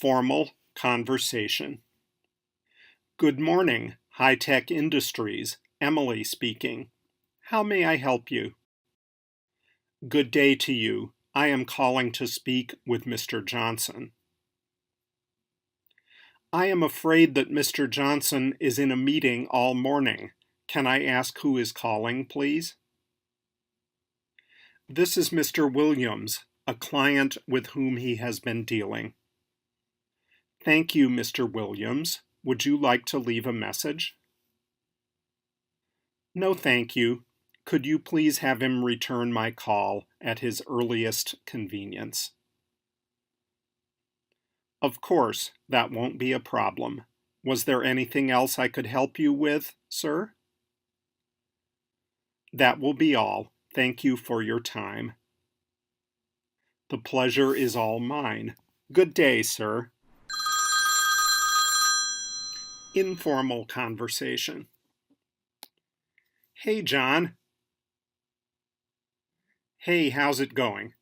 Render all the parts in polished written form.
Informal Conversation. Good morning, High Tech Industries. Emily speaking. How may I help you? Good day to you. I am calling to speak with Mr. Johnson. I am afraid that Mr. Johnson is in a meeting all morning. Can I ask who is calling, please? This is Mr. Williams, a client with whom he has been dealing. Thank you, Mr. Williams. Would you like to leave a message? No, thank you. Could you please have him return my call at his earliest convenience? Of course, that won't be a problem. Was there anything else I could help you with, sir? That will be all. Thank you for your time. The pleasure is all mine. Good day, sir. Informal conversation. Hey, John. Hey, how's it going?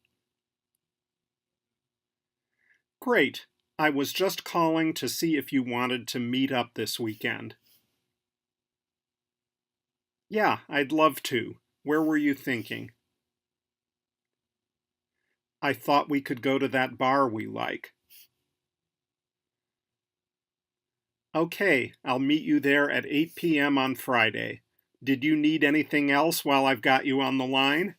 Great. I was just calling to see if you wanted to meet up this weekend. Yeah, I'd love to. Where were you thinking? I thought we could go to that bar we like. Okay, I'll meet you there at 8 p.m. on Friday. Did you need anything else while I've got you on the line?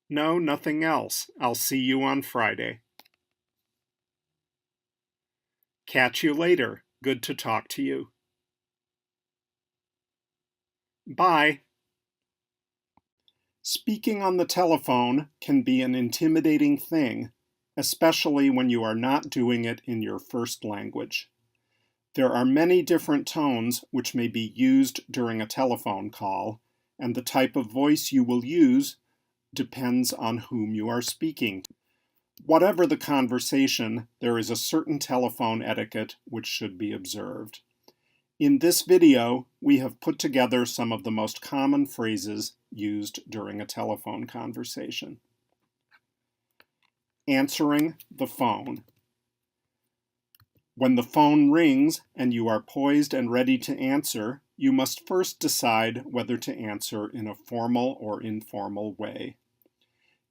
No, nothing else. I'll see you on Friday. Catch you later. Good to talk to you. Bye. Speaking on the telephone can be an intimidating thing, especially when you are not doing it in your first language. There are many different tones which may be used during a telephone call, and the type of voice you will use depends on whom you are speaking. Whatever the conversation, there is a certain telephone etiquette which should be observed. In this video, we have put together some of the most common phrases used during a telephone conversation. Answering the phone. When the phone rings and you are poised and ready to answer, you must first decide whether to answer in a formal or informal way.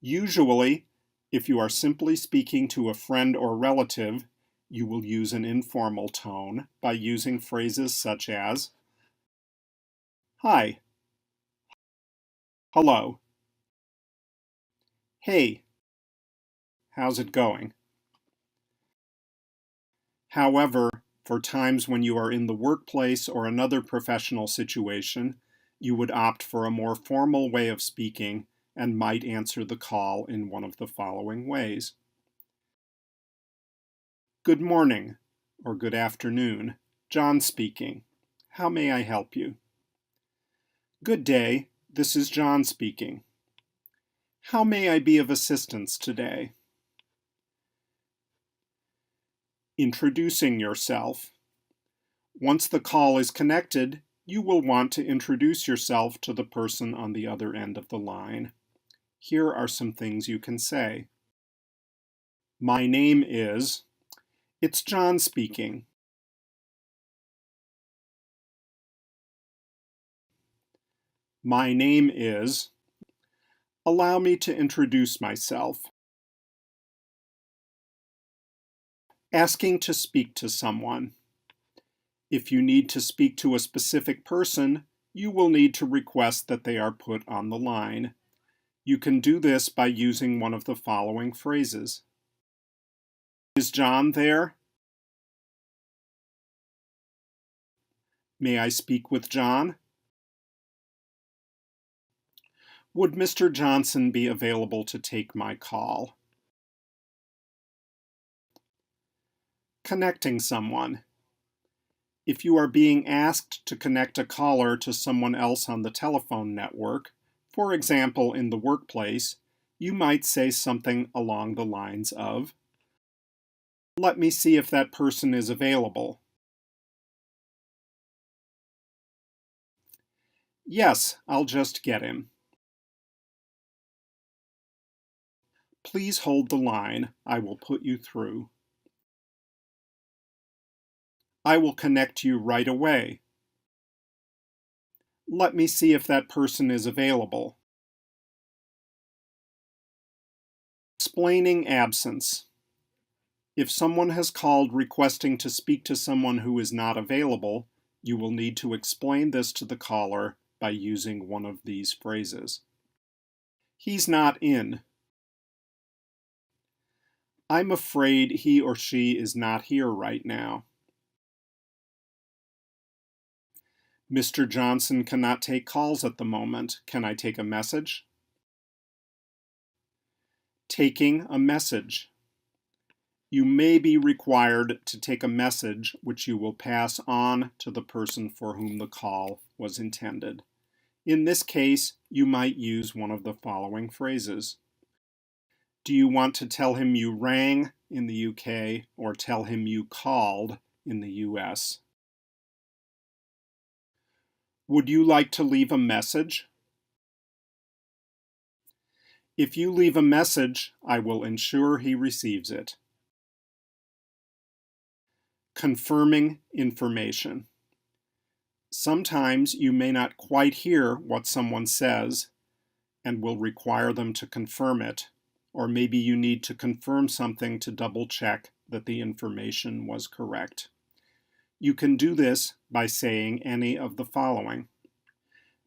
Usually, if you are simply speaking to a friend or relative, you will use an informal tone by using phrases such as, "Hi," "Hello," "Hey, how's it going?" However, for times when you are in the workplace or another professional situation, you would opt for a more formal way of speaking and might answer the call in one of the following ways. Good morning, or good afternoon. John speaking. How may I help you? Good day, this is John speaking. How may I be of assistance today? Introducing yourself. Once the call is connected, you will want to introduce yourself to the person on the other end of the line. Here are some things you can say. My name is... It's John speaking. My name is... Allow me to introduce myself. Asking to speak to someone. If you need to speak to a specific person, you will need to request that they are put on the line. You can do this by using one of the following phrases. Is John there? May I speak with John? Would Mr. Johnson be available to take my call? Connecting someone. If you are being asked to connect a caller to someone else on the telephone network, for example in the workplace, you might say something along the lines of, "Let me see if that person is available." "Yes, I'll just get him." Please hold the line. I will put you through. I will connect you right away. Let me see if that person is available. Explaining absence. If someone has called requesting to speak to someone who is not available, you will need to explain this to the caller by using one of these phrases. He's not in. I'm afraid he or she is not here right now. Mr. Johnson cannot take calls at the moment. Can I take a message? Taking a message. You may be required to take a message which you will pass on to the person for whom the call was intended. In this case, you might use one of the following phrases. Do you want to tell him you rang in the UK or tell him you called in the US? Would you like to leave a message? If you leave a message, I will ensure he receives it. Confirming information. Sometimes you may not quite hear what someone says and will require them to confirm it, or maybe you need to confirm something to double check that the information was correct. You can do this by saying any of the following.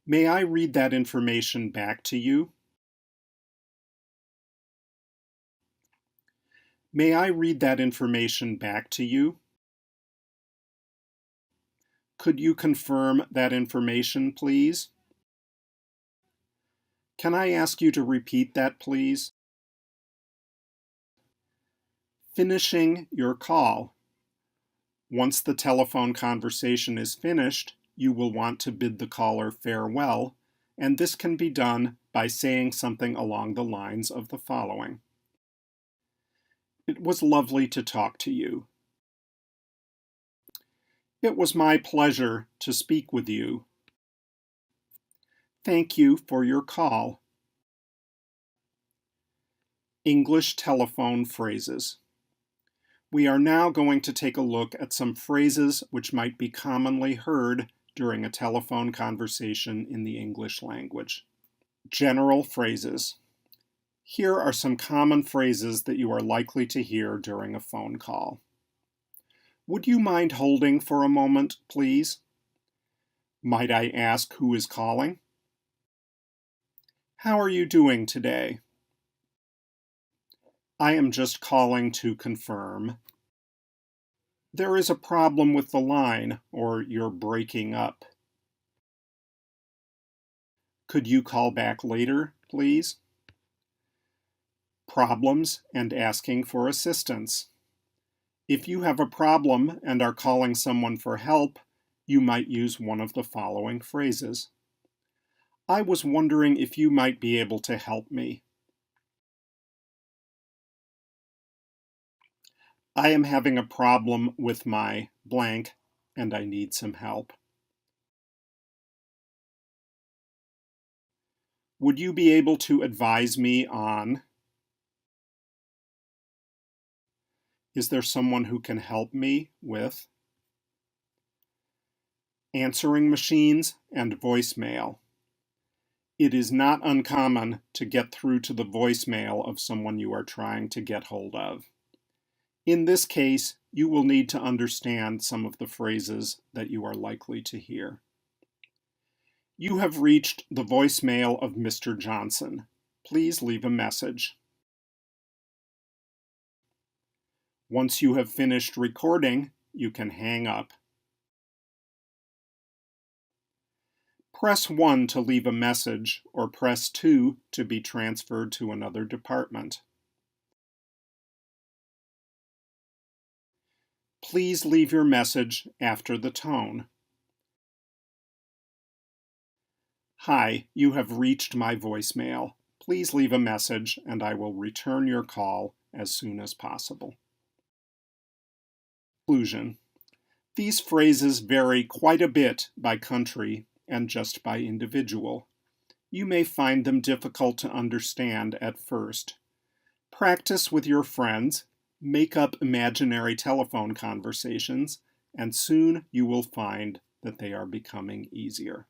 May I read that information back to you? May I read that information back to you? Could you confirm that information, please? Can I ask you to repeat that, please? Finishing your call. Once the telephone conversation is finished, you will want to bid the caller farewell, and this can be done by saying something along the lines of the following. It was lovely to talk to you. It was my pleasure to speak with you. Thank you for your call. English telephone phrases. We are now going to take a look at some phrases which might be commonly heard during a telephone conversation in the English language. General phrases. Here are some common phrases that you are likely to hear during a phone call. Would you mind holding for a moment, please? Might I ask who is calling? How are you doing today? I am just calling to confirm. There is a problem with the line, or you're breaking up. Could you call back later, please? Problems and asking for assistance. If you have a problem and are calling someone for help, you might use one of the following phrases. I was wondering if you might be able to help me. I am having a problem with my blank and I need some help. Would you be able to advise me on? Is there someone who can help me with? Answering machines and voicemail. It is not uncommon to get through to the voicemail of someone you are trying to get hold of. In this case, you will need to understand some of the phrases that you are likely to hear. You have reached the voicemail of Mr. Johnson. Please leave a message. Once you have finished recording, you can hang up. Press 1 to leave a message, or press 2 to be transferred to another department. Please leave your message after the tone. Hi, you have reached my voicemail. Please leave a message and I will return your call as soon as possible. Conclusion. These phrases vary quite a bit by country and just by individual. You may find them difficult to understand at first. Practice with your friends, make up imaginary telephone conversations, and soon you will find that they are becoming easier.